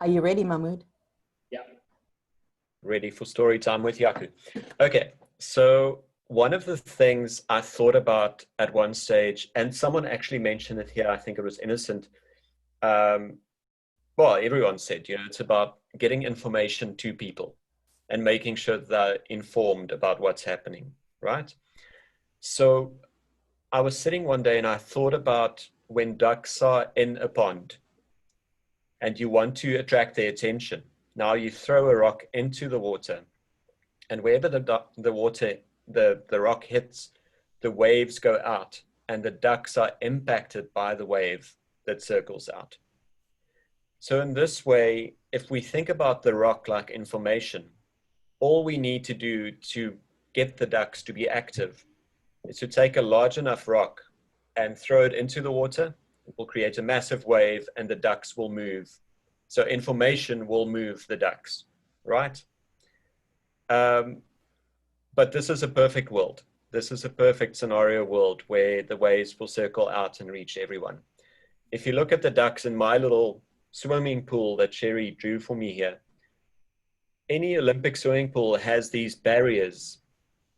Are you ready, Mahmoud? Yeah. Ready for story time with Yaku. Okay, so one of the things I thought about at one stage, and someone actually mentioned it here, I think it was Innocent. Well, everyone said, it's about getting information to people and making sure they're informed about what's happening, right? So I was sitting one day and I thought about when ducks are in a pond and you want to attract their attention. Now you throw a rock into the water, and wherever the rock hits, the waves go out, and the ducks are impacted by the wave that circles out. So in this way, if we think about the rock like information, all we need to do to get the ducks to be active is to take a large enough rock and throw it into the water. It will create a massive wave and the ducks will move. So information will move the ducks, right? But this is a perfect world. This is a perfect scenario world where the waves will circle out and reach everyone. If you look at the ducks in my little swimming pool that Sherry drew for me here, any Olympic swimming pool has these barriers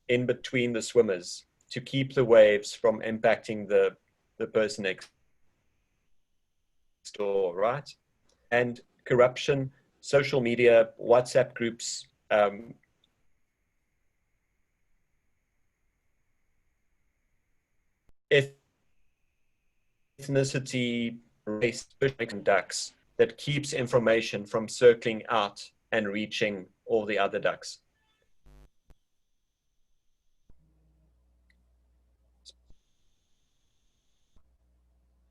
in between the swimmers to keep the waves from impacting the person next door, right? And corruption, social media, WhatsApp groups, ethnicity, race, and ducks that keeps information from circling out and reaching all the other ducks.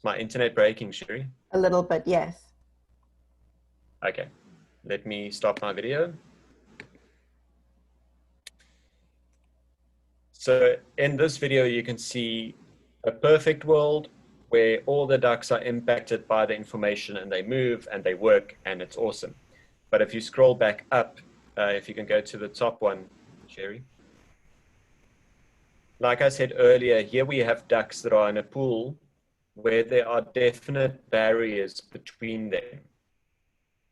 My internet breaking, Sherry? A little bit, yes. Okay, let me stop my video. So in this video, you can see a perfect world where all the ducks are impacted by the information and they move and they work and it's awesome. But if you scroll back up, if you can go to the top one, Sherry. Like I said earlier, here we have ducks that are in a pool where there are definite barriers between them.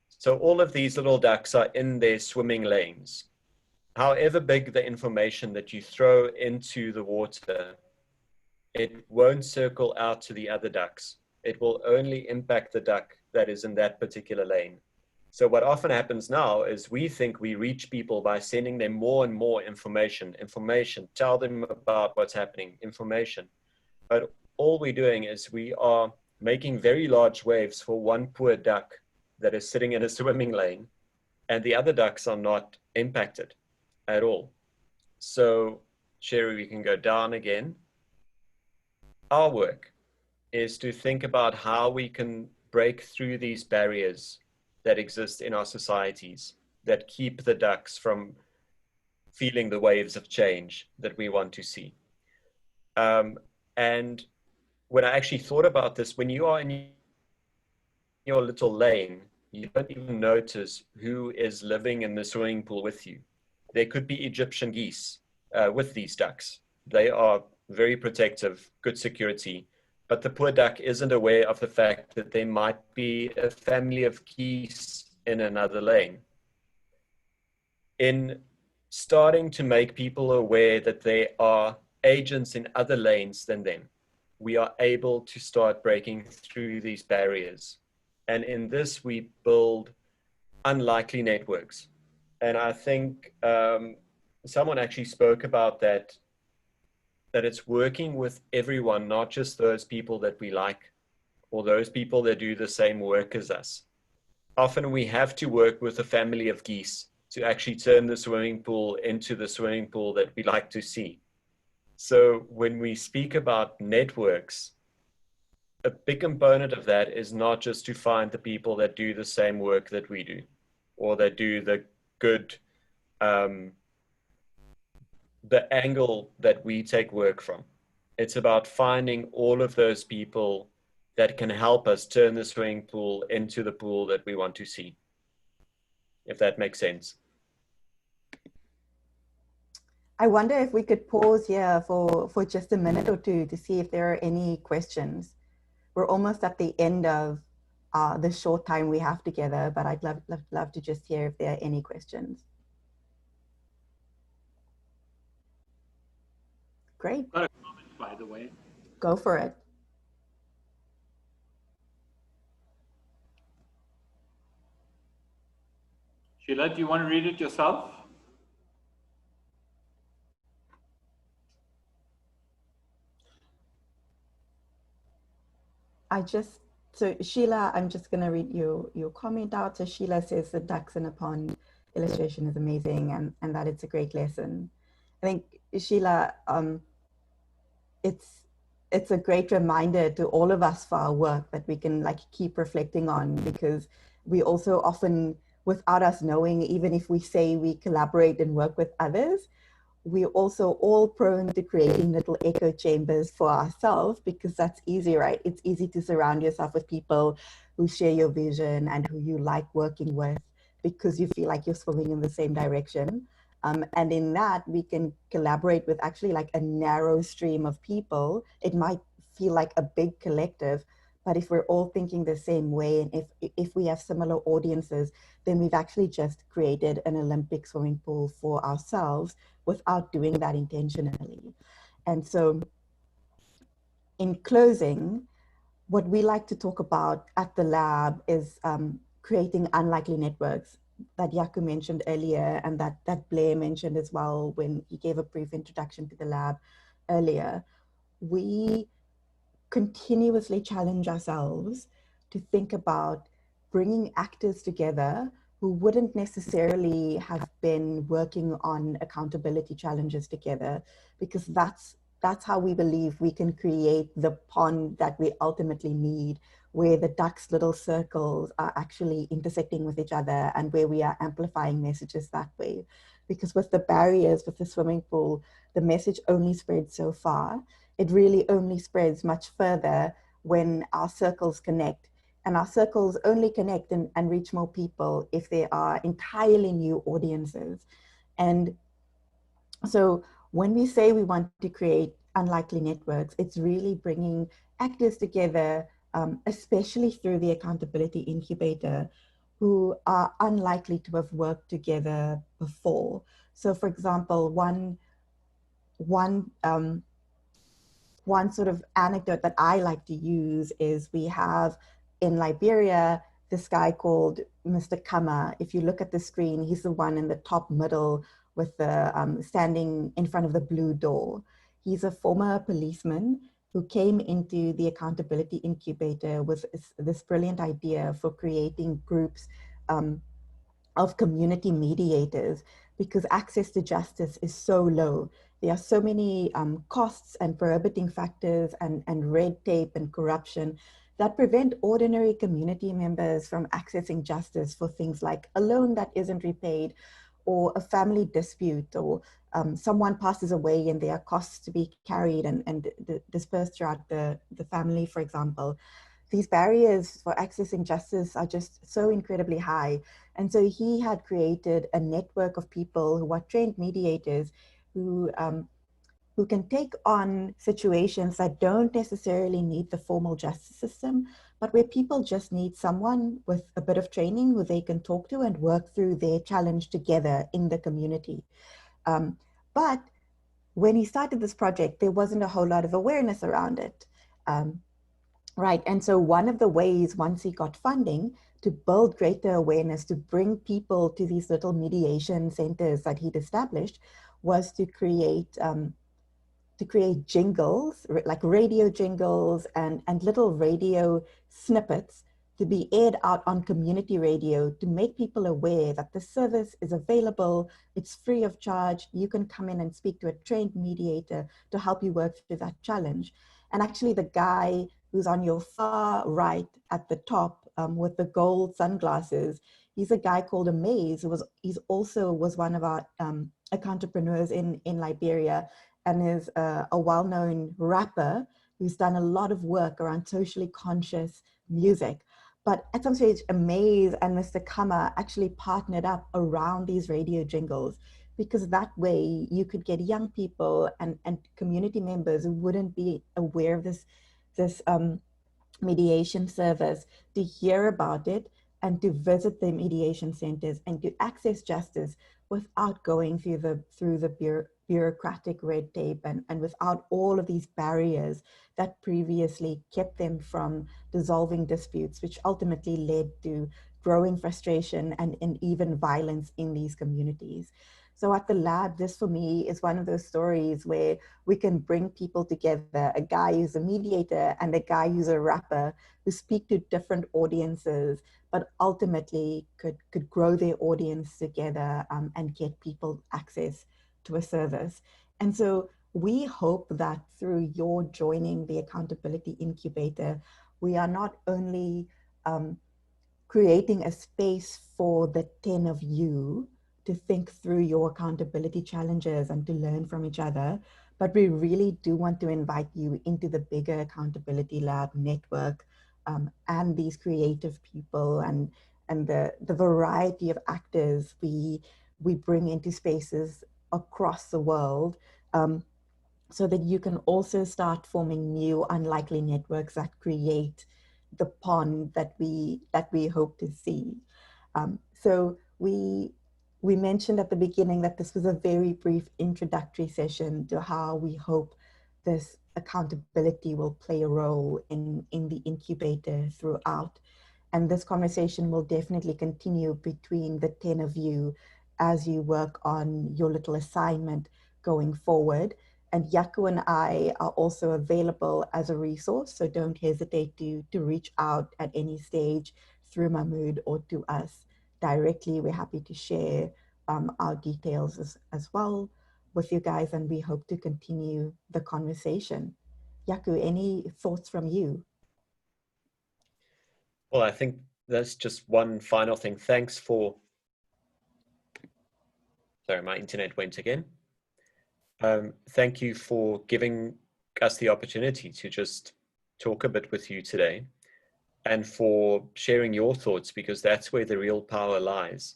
So all of these little ducks are in their swimming lanes. However big the information that you throw into the water, it won't circle out to the other ducks. It will only impact the duck that is in that particular lane. So what often happens now is we think we reach people by sending them more and more information, tell them about what's happening, information. But all we're doing is we are making very large waves for one poor duck that is sitting in a swimming lane, and the other ducks are not impacted at all. So, Sherry, we can go down again. Our work is to think about how we can break through these barriers that exist in our societies that keep the ducks from feeling the waves of change that we want to see. And when I actually thought about this, when you are in your little lane, you don't even notice who is living in the swimming pool with you. There could be Egyptian geese with these ducks. They are very protective, good security, but the poor duck isn't aware of the fact that there might be a family of geese in another lane. In starting to make people aware that there are agents in other lanes than them, we are able to start breaking through these barriers. And in this, we build unlikely networks. And I think someone actually spoke about that it's working with everyone, not just those people that we like or those people that do the same work as us. Often we have to work with a family of geese to actually turn the swimming pool into the swimming pool that we like to see. So when we speak about networks, a big component of that is not just to find the people that do the same work that we do, or that do the good, the angle that we take work from. It's about finding all of those people that can help us turn the swimming pool into the pool that we want to see, if that makes sense. I wonder if we could pause here for just a minute or two to see if there are any questions. We're almost at the end of the short time we have together, but I'd love to just hear if there are any questions. Great. Got a comment, by the way. Go for it. Sheila, do you want to read it yourself? So Sheila, I'm just going to read your comment out. So Sheila says the ducks in a pond illustration is amazing and that it's a great lesson. I think, Sheila, it's a great reminder to all of us for our work that we can like keep reflecting on, because we also often, without us knowing, even if we say we collaborate and work with others, we're also all prone to creating little echo chambers for ourselves, because that's easy, right? It's easy to surround yourself with people who share your vision and who you like working with, because you feel like you're swimming in the same direction. And in that, we can collaborate with actually like a narrow stream of people. It might feel like a big collective, but if we're all thinking the same way, and if we have similar audiences, then we've actually just created an Olympic swimming pool for ourselves without doing that intentionally. And so in closing, what we like to talk about at the lab is creating unlikely networks that Jaco mentioned earlier, and that Blair mentioned as well when he gave a brief introduction to the lab earlier. We continuously challenge ourselves to think about bringing actors together who wouldn't necessarily have been working on accountability challenges together, because that's how we believe we can create the pond that we ultimately need, where the ducks' little circles are actually intersecting with each other and where we are amplifying messages that way. Because with the barriers, with the swimming pool, the message only spreads so far. It really only spreads much further when our circles connect. And our circles only connect and reach more people if they are entirely new audiences. And so when we say we want to create unlikely networks, it's really bringing actors together, especially through the Accountability Incubator, who are unlikely to have worked together before. So for example, one sort of anecdote that I like to use is we have in Liberia this guy called Mr. Kama. If you look at the screen, he's the one in the top middle with the standing in front of the blue door. He's a former policeman who came into the Accountability Incubator with this brilliant idea for creating groups of community mediators, because access to justice is so low. There are so many costs and prohibiting factors and red tape and corruption that prevent ordinary community members from accessing justice for things like a loan that isn't repaid, or a family dispute, or someone passes away and there are costs to be carried and dispersed throughout the family, for example. These barriers for accessing justice are just so incredibly high. And so he had created a network of people who are trained mediators who can take on situations that don't necessarily need the formal justice system, but where people just need someone with a bit of training who they can talk to and work through their challenge together in the community. But when he started this project, there wasn't a whole lot of awareness around it. Right, and so one of the ways, once he got funding, to build greater awareness, to bring people to these little mediation centers that he'd established, was to create jingles, like radio jingles and little radio snippets to be aired out on community radio to make people aware that the service is available, it's free of charge, you can come in and speak to a trained mediator to help you work through that challenge. And actually the guy who's on your far right at the top with the gold sunglasses, he's a guy called Amaze, who he's also was one of our entrepreneurs in Liberia, and is a well-known rapper who's done a lot of work around socially conscious music. But at some stage, Amaze and Mr. Kama actually partnered up around these radio jingles, because that way you could get young people and community members who wouldn't be aware of this mediation service to hear about it and to visit the mediation centers and to access justice without going through the bureaucratic red tape and without all of these barriers that previously kept them from dissolving disputes, which ultimately led to growing frustration and even violence in these communities. So at the lab, this for me is one of those stories where we can bring people together, a guy who's a mediator and a guy who's a rapper, who speak to different audiences, but ultimately could grow their audience together and get people access to a service. And so we hope that through your joining the Accountability Incubator, we are not only creating a space for the 10 of you to think through your accountability challenges and to learn from each other, but we really do want to invite you into the bigger Accountability Lab network and these creative people and the variety of actors we bring into spaces across the world, so that you can also start forming new unlikely networks that create the pond that we hope to see. So we mentioned at the beginning that this was a very brief introductory session to how we hope this accountability will play a role in the incubator throughout. And this conversation will definitely continue between the 10 of you as you work on your little assignment going forward. And Jaco and I are also available as a resource, so don't hesitate to reach out at any stage through Mahmoud or to us directly. We're happy to share our details as well with you guys, and we hope to continue the conversation. Jaco, any thoughts from you? Well, I think that's just one final thing. Thanks for, sorry, my internet went again. Thank you for giving us the opportunity to just talk a bit with you today and for sharing your thoughts, because that's where the real power lies.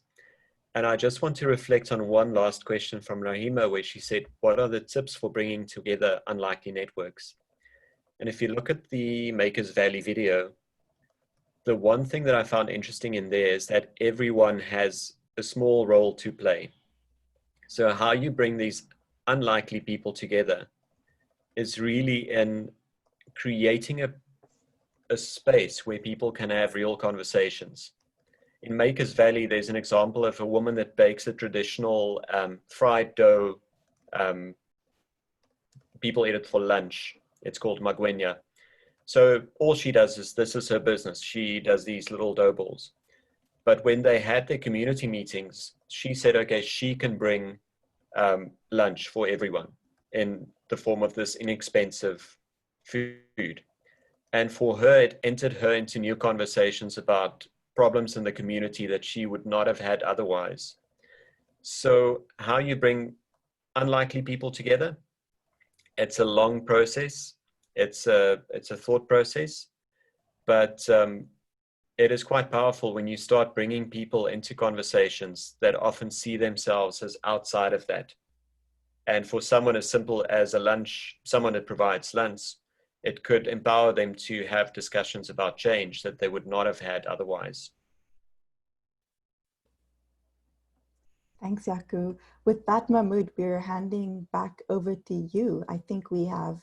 And I just want to reflect on one last question from Rahima, where she said, what are the tips for bringing together unlikely networks? And if you look at the Makers Valley video, the one thing that I found interesting in there is that everyone has a small role to play. So how you bring these unlikely people together is really in creating a space where people can have real conversations. In Makers Valley, there's an example of a woman that bakes a traditional fried dough. People eat it for lunch. It's called magwenya. So all she does is, this is her business. She does these little dough balls. But when they had their community meetings, she said, okay, she can bring lunch for everyone in the form of this inexpensive food. And for her, it entered her into new conversations about problems in the community that she would not have had otherwise. So how you bring unlikely people together, it's a long process. It's a thought process, but it is quite powerful when you start bringing people into conversations that often see themselves as outside of that. And for someone as simple as a lunch, someone that provides lunch, it could empower them to have discussions about change that they would not have had otherwise. Thanks, Jaco. With that, Mahmoud, we're handing back over to you. I think we have